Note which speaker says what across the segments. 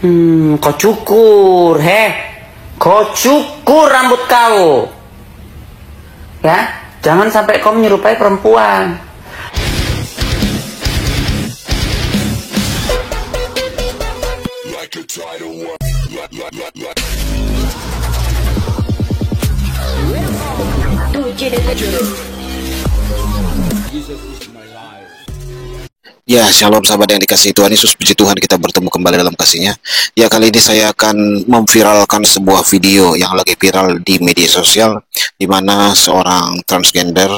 Speaker 1: Kau cukur, kau cukur rambut kau, ya, jangan sampai kau menyerupai perempuan.
Speaker 2: Ya, shalom sahabat yang dikasihi Tuhan Yesus, puji Tuhan kita bertemu kembali dalam kasih-Nya. Ya, kali ini saya akan memviralkan sebuah video yang lagi viral di media sosial, di mana seorang transgender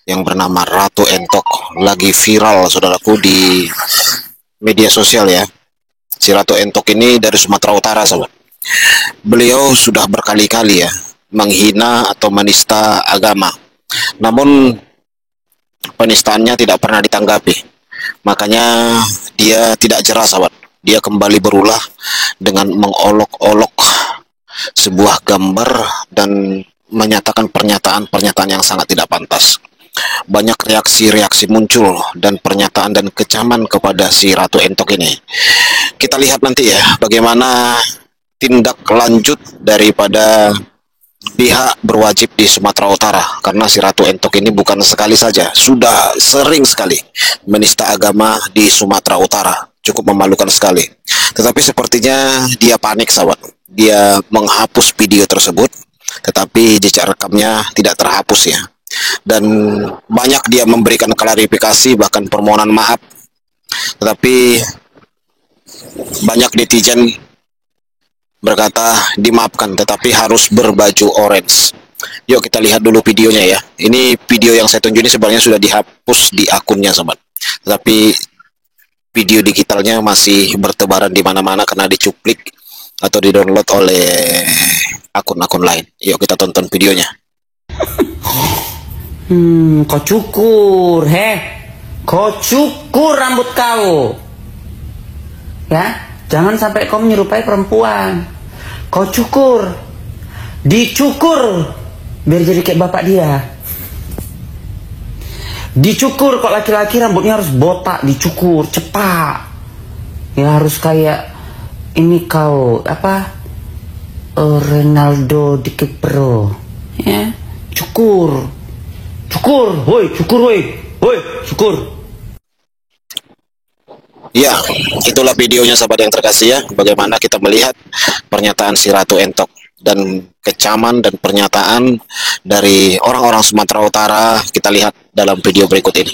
Speaker 2: yang bernama Ratu Entok lagi viral, saudaraku, di media sosial ya. Si Ratu Entok ini dari Sumatera Utara, sahabat. Beliau sudah berkali-kali ya menghina atau menista agama. Namun penistaannya tidak pernah ditanggapi. Makanya dia tidak jerah, sahabat. Dia kembali berulah dengan mengolok-olok sebuah gambar dan menyatakan pernyataan-pernyataan yang sangat tidak pantas. Banyak reaksi-reaksi muncul dan pernyataan dan kecaman kepada si Ratu Entok ini. Kita lihat nanti ya bagaimana tindak lanjut daripada pihak berwajib di Sumatera Utara, karena si Ratu Entok ini bukan sekali saja, sudah sering sekali menista agama di Sumatera Utara. Cukup memalukan sekali. Tetapi sepertinya dia panik, sahabat. Dia menghapus video tersebut, tetapi jejak rekamnya tidak terhapus ya. Dan banyak dia memberikan klarifikasi, bahkan permohonan maaf. Tetapi banyak netizen berkata dimaafkan, tetapi harus berbaju orange. Yuk kita lihat dulu videonya ya. Ini video yang saya tunjuk ini sebenarnya sudah dihapus di akunnya, sobat. Tetapi video digitalnya masih bertebaran di mana-mana karena dicuplik atau didownload oleh akun-akun lain. Yuk kita tonton videonya.
Speaker 1: Kau cukur, kau cukur rambut kau, ya. Jangan sampai kau menyerupai perempuan. Kau cukur, dicukur, biar jadi kayak bapak dia. Dicukur, kok laki-laki rambutnya harus botak, dicukur, cepat. Ya harus kayak ini kau, apa? Ronaldo DiCaprio. Ya, cukur. Cukur, woi, cukur, woi. Woi, cukur.
Speaker 2: Ya, itulah videonya sahabat yang terkasih ya. Bagaimana kita melihat pernyataan si Ratu Entok dan kecaman dan pernyataan dari orang-orang Sumatera Utara. Kita lihat dalam video berikut ini.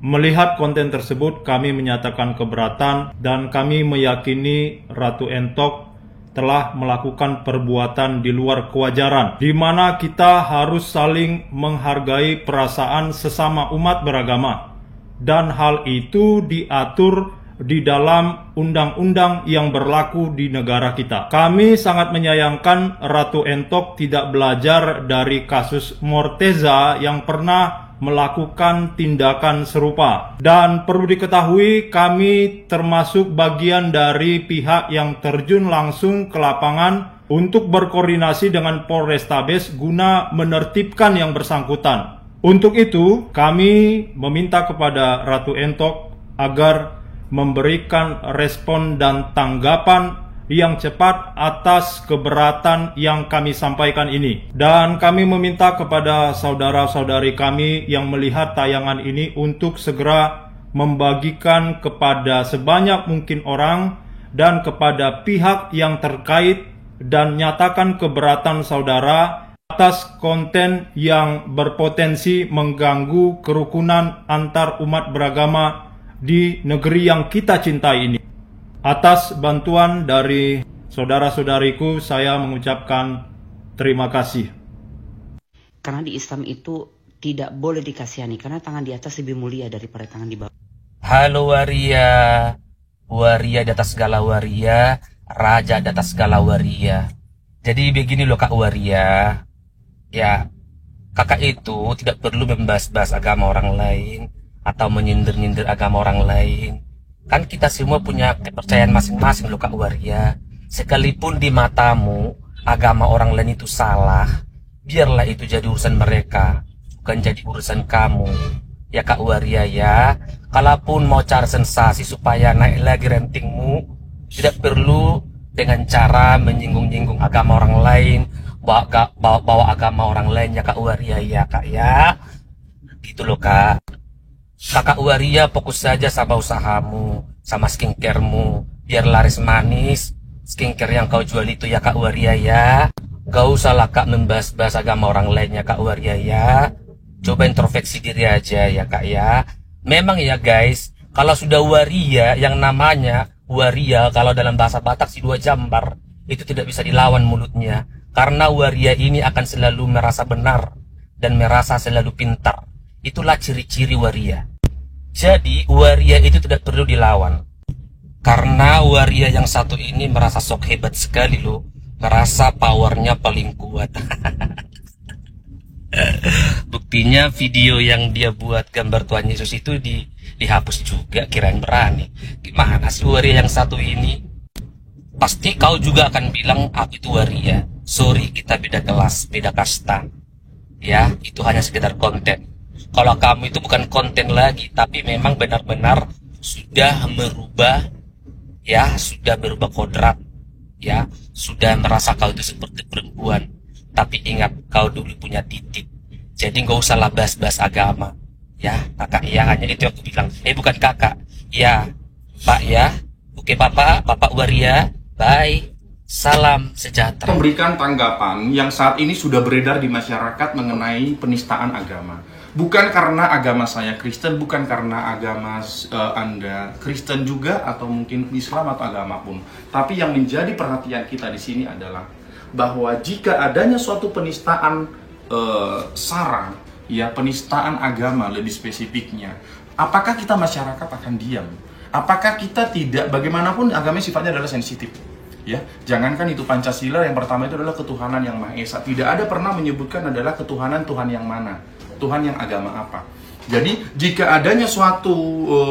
Speaker 3: Melihat konten tersebut, kami menyatakan keberatan dan kami meyakini Ratu Entok telah melakukan perbuatan di luar kewajaran, di mana kita harus saling menghargai perasaan sesama umat beragama, dan hal itu diatur di dalam undang-undang yang berlaku di negara kita. Kami sangat menyayangkan Ratu Entok tidak belajar dari kasus Morteza yang pernah melakukan tindakan serupa. Dan perlu diketahui, kami termasuk bagian dari pihak yang terjun langsung ke lapangan untuk berkoordinasi dengan Polrestabes guna menertibkan yang bersangkutan. Untuk itu, kami meminta kepada Ratu Entok agar memberikan respon dan tanggapan yang cepat atas keberatan yang kami sampaikan ini. Dan kami meminta kepada saudara-saudari kami yang melihat tayangan ini untuk segera membagikan kepada sebanyak mungkin orang dan kepada pihak yang terkait dan nyatakan keberatan saudara atas konten yang berpotensi mengganggu kerukunan antar umat beragama di negeri yang kita cintai ini. Atas bantuan dari saudara-saudariku, saya mengucapkan terima kasih.
Speaker 1: Karena di Islam itu tidak boleh dikasihani, karena tangan di atas lebih mulia daripada tangan di bawah.
Speaker 4: Halo waria, waria di atas segala waria, raja di atas segala waria. Jadi begini loh Kak Waria, ya kakak itu tidak perlu membahas-bahas agama orang lain atau menyindir-nyindir agama orang lain. Kan kita semua punya kepercayaan masing-masing loh Kak Waria. Sekalipun di matamu agama orang lain itu salah, biarlah itu jadi urusan mereka, bukan jadi urusan kamu. Ya Kak Waria ya, Kalaupun mau cari sensasi supaya naik lagi ratingmu, tidak perlu dengan cara menyinggung-nyinggung agama orang lain, bawa agama orang lain ya Kak Waria ya Kak ya. Gitu loh Kak. Kakak Waria fokus saja sama usahamu, sama skincaremu, biar laris manis. Skincare yang kau jual itu ya Kak Waria ya. Gak usah lah Kak membahas-bahas agama orang lainnya Kak Waria ya. Coba introspeksi diri aja ya Kak ya. Memang ya guys, kalau sudah waria, yang namanya waria kalau dalam bahasa Batak si dua jambar, itu tidak bisa dilawan mulutnya. Karena waria ini akan selalu merasa benar dan merasa selalu pintar. Itulah ciri-ciri waria. Jadi waria itu tidak perlu dilawan. Karena waria yang satu ini merasa sok hebat sekali loh. Merasa powernya paling kuat. Buktinya video yang dia buat gambar Tuhan Yesus itu dihapus juga, kirain berani. Gimana sih waria yang satu ini? Pasti kau juga akan bilang aku itu waria. Sorry, kita beda kelas, beda kasta. Ya, itu hanya sekedar konten. Kalau kamu itu bukan konten lagi, tapi memang benar-benar sudah merubah, ya, sudah berubah kodrat, ya, sudah merasa kau itu seperti perempuan. Tapi ingat, kau dulu punya titik. Jadi nggak usah lah bahas-bahas agama. Ya, kakak, ya, hanya itu yang aku bilang. Bukan kakak. Ya, Pak ya. Oke, Bapak Waria. Bye. Salam sejahtera.
Speaker 5: Memberikan tanggapan yang saat ini sudah beredar di masyarakat mengenai penistaan agama. Bukan karena agama saya Kristen, bukan karena agama Anda Kristen juga, atau mungkin Islam atau agama pun. Tapi yang menjadi perhatian kita di sini adalah bahwa jika adanya suatu penistaan sara, ya, penistaan agama lebih spesifiknya, apakah kita masyarakat akan diam? Apakah kita tidak, bagaimanapun agama sifatnya adalah sensitif, ya. Jangankan itu Pancasila, yang pertama itu adalah ketuhanan yang Maha Esa. Tidak ada pernah menyebutkan adalah ketuhanan Tuhan yang mana, Tuhan yang agama apa. Jadi jika adanya suatu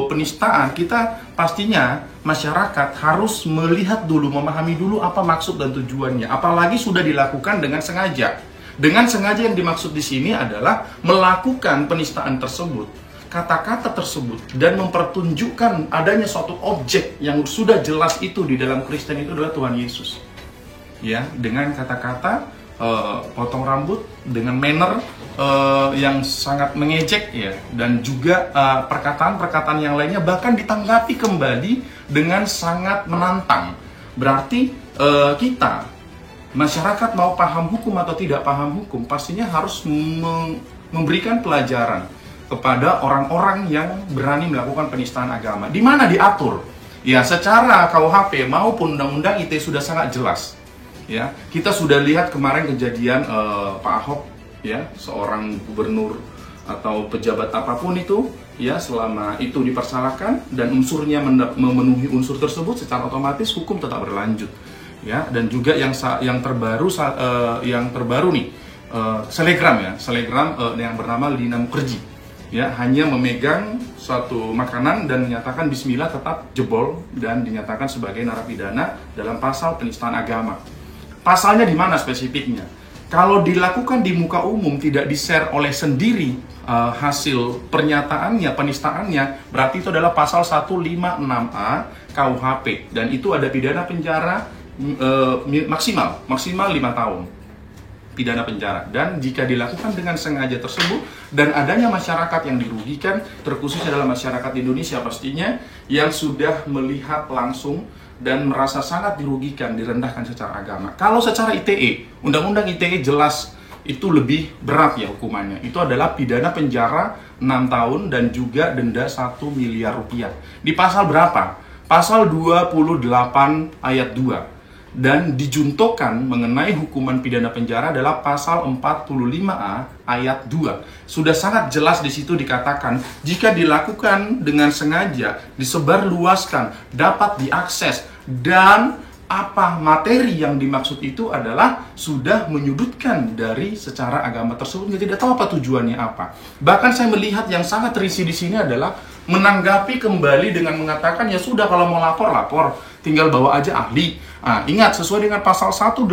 Speaker 5: penistaan, kita pastinya masyarakat harus melihat dulu, memahami dulu apa maksud dan tujuannya. Apalagi sudah dilakukan dengan sengaja. Dengan sengaja yang dimaksud di sini adalah melakukan penistaan tersebut, kata-kata tersebut, dan mempertunjukkan adanya suatu objek yang sudah jelas itu di dalam Kristen itu adalah Tuhan Yesus. Ya, dengan kata-kata potong rambut, dengan manner yang sangat mengejek, ya, dan juga perkataan-perkataan yang lainnya bahkan ditanggapi kembali dengan sangat menantang. Berarti kita masyarakat mau paham hukum atau tidak paham hukum, pastinya harus memberikan pelajaran kepada orang-orang yang berani melakukan penistaan agama. Di mana diatur? Ya, secara KUHP maupun Undang-Undang ITE sudah sangat jelas. Ya, kita sudah lihat kemarin kejadian Pak Ahok, ya, seorang gubernur atau pejabat apapun itu, ya, selama itu dipersalahkan dan unsurnya memenuhi unsur tersebut, secara otomatis hukum tetap berlanjut, ya. Dan juga yang terbaru nih, selegram, ya, yang bernama Lina Mukerji, ya, hanya memegang suatu makanan dan menyatakan Bismillah, tetap jebol dan dinyatakan sebagai narapidana dalam pasal penistaan agama. Pasalnya di mana spesifiknya? Kalau dilakukan di muka umum, tidak di-share oleh sendiri hasil pernyataannya, penistaannya, berarti itu adalah pasal 156A KUHP, dan itu ada pidana penjara maksimal 5 tahun pidana penjara. Dan jika dilakukan dengan sengaja tersebut dan adanya masyarakat yang dirugikan, terkhusus adalah masyarakat Indonesia pastinya yang sudah melihat langsung dan merasa sangat dirugikan, direndahkan secara agama. Kalau secara ITE, Undang-Undang ITE jelas itu lebih berat, ya, hukumannya. Itu adalah pidana penjara 6 tahun dan juga denda 1 miliar rupiah. Di pasal berapa? Pasal 28 ayat 2. Dan dijuntokan mengenai hukuman pidana penjara adalah pasal 45A ayat 2. Sudah sangat jelas di situ dikatakan, jika dilakukan dengan sengaja, disebarluaskan, dapat diakses, dan apa materi yang dimaksud itu adalah sudah menyudutkan dari secara agama tersebut, tidak tahu apa tujuannya apa. Bahkan saya melihat yang sangat risih di sini adalah menanggapi kembali dengan mengatakan, ya sudah, kalau mau lapor, tinggal bawa aja ahli. Ingat, sesuai dengan pasal 184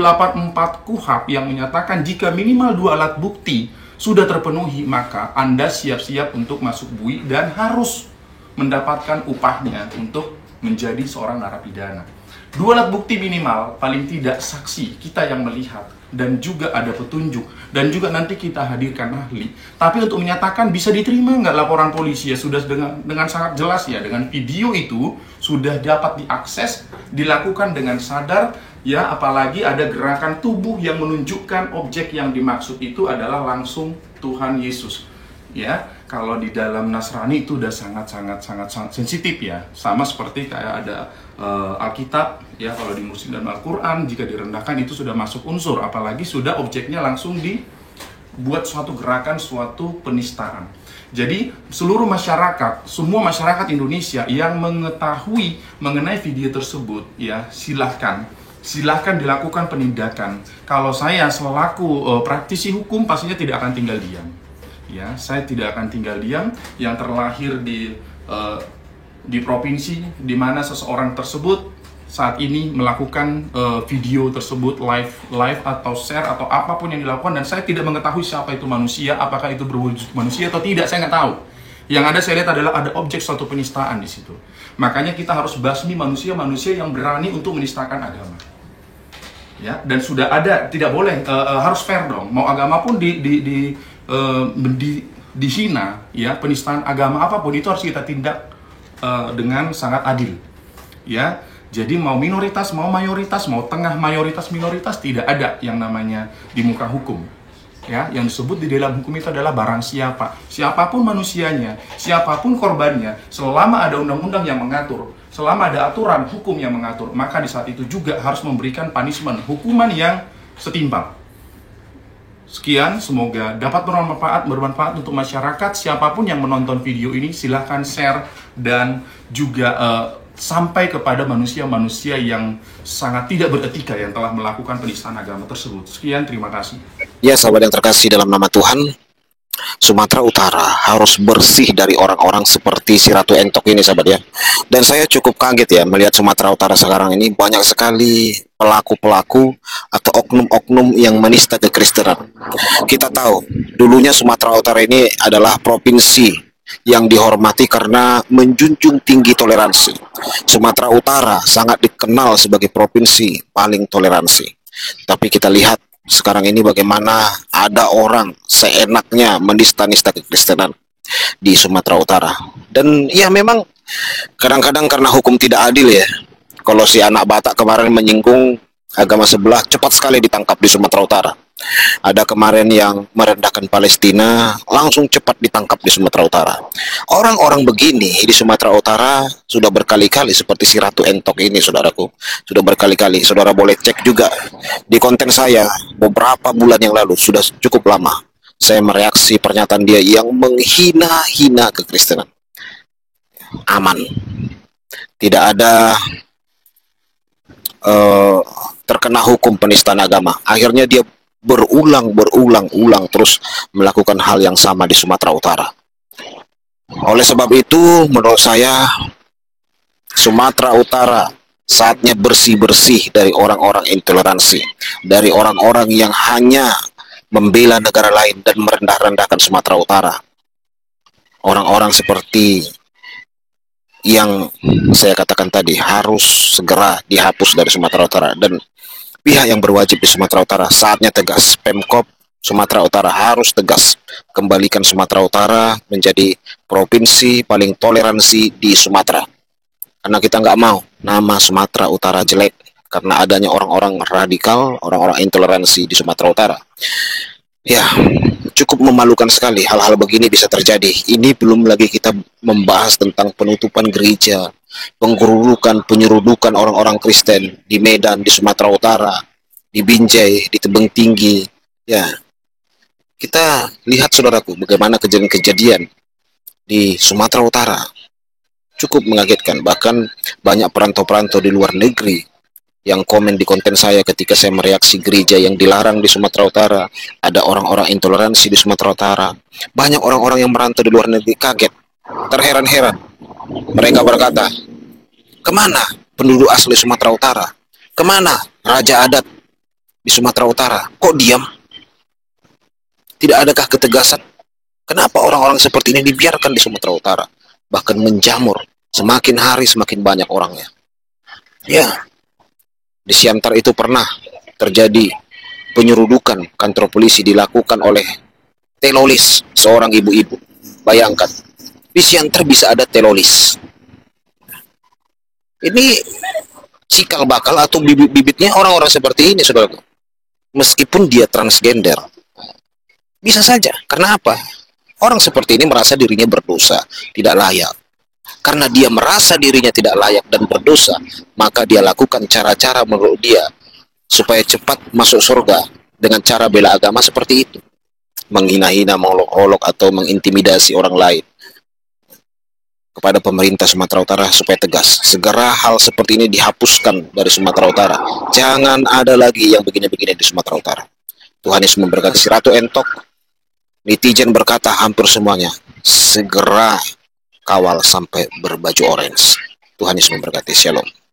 Speaker 5: KUHP yang menyatakan jika minimal 2 alat bukti sudah terpenuhi, maka Anda siap-siap untuk masuk bui dan harus mendapatkan upahnya untuk menjadi seorang narapidana. Dua alat bukti minimal, paling tidak saksi kita yang melihat, dan juga ada petunjuk, dan juga nanti kita hadirkan ahli. Tapi untuk menyatakan bisa diterima nggak laporan polisi, ya sudah dengan sangat jelas ya, dengan video itu sudah dapat diakses, dilakukan dengan sadar, ya, apalagi ada gerakan tubuh yang menunjukkan objek yang dimaksud itu adalah langsung Tuhan Yesus. Ya, kalau di dalam Nasrani itu udah sangat sensitif ya, sama seperti kayak ada Alkitab ya, kalau di Muslim dan Al-Quran jika direndahkan itu sudah masuk unsur, apalagi sudah objeknya langsung dibuat suatu gerakan, suatu penistaan. Jadi seluruh masyarakat, semua masyarakat Indonesia yang mengetahui mengenai video tersebut ya, silahkan dilakukan penindakan. Kalau saya selaku praktisi hukum pastinya tidak akan tinggal diam. Ya, saya tidak akan tinggal diam. Yang terlahir di provinsi di mana seseorang tersebut saat ini melakukan video tersebut live atau share atau apapun yang dilakukan, dan saya tidak mengetahui siapa itu manusia, apakah itu berwujud manusia atau tidak, saya nggak tahu. Yang ada saya lihat adalah ada objek suatu penistaan di situ. Makanya kita harus basmi manusia-manusia yang berani untuk menistakan agama. Ya, dan sudah ada, tidak boleh, harus fair dong. Mau agama pun dihina, ya, penistaan agama apapun itu harus kita tindak dengan sangat adil. Ya, jadi mau minoritas, mau mayoritas, mau tengah mayoritas minoritas, tidak ada yang namanya di muka hukum. Ya, yang disebut di dalam hukum itu adalah barang siapa, siapapun manusianya, siapapun korbannya, selama ada undang-undang yang mengatur, selama ada aturan hukum yang mengatur, maka di saat itu juga harus memberikan punishment, hukuman yang setimpal. Sekian, semoga dapat bermanfaat untuk masyarakat. Siapapun yang menonton video ini, silahkan share dan juga sampai kepada manusia-manusia yang sangat tidak beretika yang telah melakukan penistaan agama tersebut. Sekian, terima kasih.
Speaker 2: Ya, sahabat yang terkasih dalam nama Tuhan, Sumatera Utara harus bersih dari orang-orang seperti si Ratu Entok ini, sahabat ya. Dan saya cukup kaget ya melihat Sumatera Utara sekarang ini banyak sekali pelaku-pelaku atau oknum-oknum yang menista kekristenan. Kita tahu dulunya Sumatera Utara ini adalah provinsi yang dihormati karena menjunjung tinggi toleransi. Sumatera Utara sangat dikenal sebagai provinsi paling toleransi. Tapi kita lihat sekarang ini bagaimana ada orang seenaknya menista-nista kekristenan di Sumatera Utara. Dan ya memang kadang-kadang karena hukum tidak adil ya. Kalau si anak Batak kemarin menyinggung agama sebelah, cepat sekali ditangkap di Sumatera Utara. Ada kemarin yang merendahkan Palestina, langsung cepat ditangkap di Sumatera Utara. Orang-orang begini di Sumatera Utara sudah berkali-kali, seperti si Ratu Entok ini, saudaraku. Sudah berkali-kali, saudara boleh cek juga di konten saya beberapa bulan yang lalu, sudah cukup lama. Saya mereaksi pernyataan dia yang menghina-hina kekristenan. Aman. Tidak ada terkena hukum penistaan agama. Akhirnya dia berulang terus melakukan hal yang sama di Sumatera Utara. Oleh sebab itu, menurut saya Sumatera Utara saatnya bersih-bersih dari orang-orang intoleransi, dari orang-orang yang hanya membela negara lain dan merendah-rendahkan Sumatera Utara. Orang-orang seperti yang saya katakan tadi harus segera dihapus dari Sumatera Utara, dan pihak yang berwajib di Sumatera Utara saatnya tegas. Pemkop Sumatera Utara harus tegas kembalikan Sumatera Utara menjadi provinsi paling toleransi di Sumatera, karena kita nggak mau nama Sumatera Utara jelek karena adanya orang-orang radikal, orang-orang intoleransi di Sumatera Utara. Ya, cukup memalukan sekali hal-hal begini bisa terjadi. Ini belum lagi kita membahas tentang penutupan gereja, penyerudukan orang-orang Kristen di Medan, di Sumatera Utara, di Binjai, di Tebing Tinggi. Ya, kita lihat saudaraku bagaimana kejadian-kejadian di Sumatera Utara. Cukup mengagetkan, bahkan banyak perantau-perantau di luar negeri yang komen di konten saya ketika saya mereaksi gereja yang dilarang di Sumatera Utara. Ada orang-orang intoleransi di Sumatera Utara. Banyak orang-orang yang merantau di luar negeri kaget, terheran-heran. Mereka berkata, kemana penduduk asli Sumatera Utara? Kemana raja adat di Sumatera Utara? Kok diam? Tidak adakah ketegasan? Kenapa orang-orang seperti ini dibiarkan di Sumatera Utara? bahkan menjamur. Semakin hari semakin banyak orangnya. Ya, di Siantar itu pernah terjadi penyerudukan kantor polisi dilakukan oleh teroris, seorang ibu-ibu. Bayangkan, di Siantar bisa ada teroris. Ini cikal bakal atau bibit-bibitnya orang-orang seperti ini, saudara. Meskipun dia transgender, bisa saja. Karena apa? Orang seperti ini merasa dirinya berdosa, tidak layak. Karena dia merasa dirinya tidak layak dan berdosa, maka dia lakukan cara-cara menurut dia supaya cepat masuk surga dengan cara bela agama seperti itu. Menghina-hina, mengolok-olok atau mengintimidasi orang lain. Kepada pemerintah Sumatera Utara supaya tegas, segera hal seperti ini dihapuskan dari Sumatera Utara. Jangan ada lagi yang begini-begini di Sumatera Utara. Tuhan Yesus memberkati. Si Ratu Entok, netizen berkata hampir semuanya, segera kawal sampai berbaju orange. Tuhan Yesus memberkati. Shalom.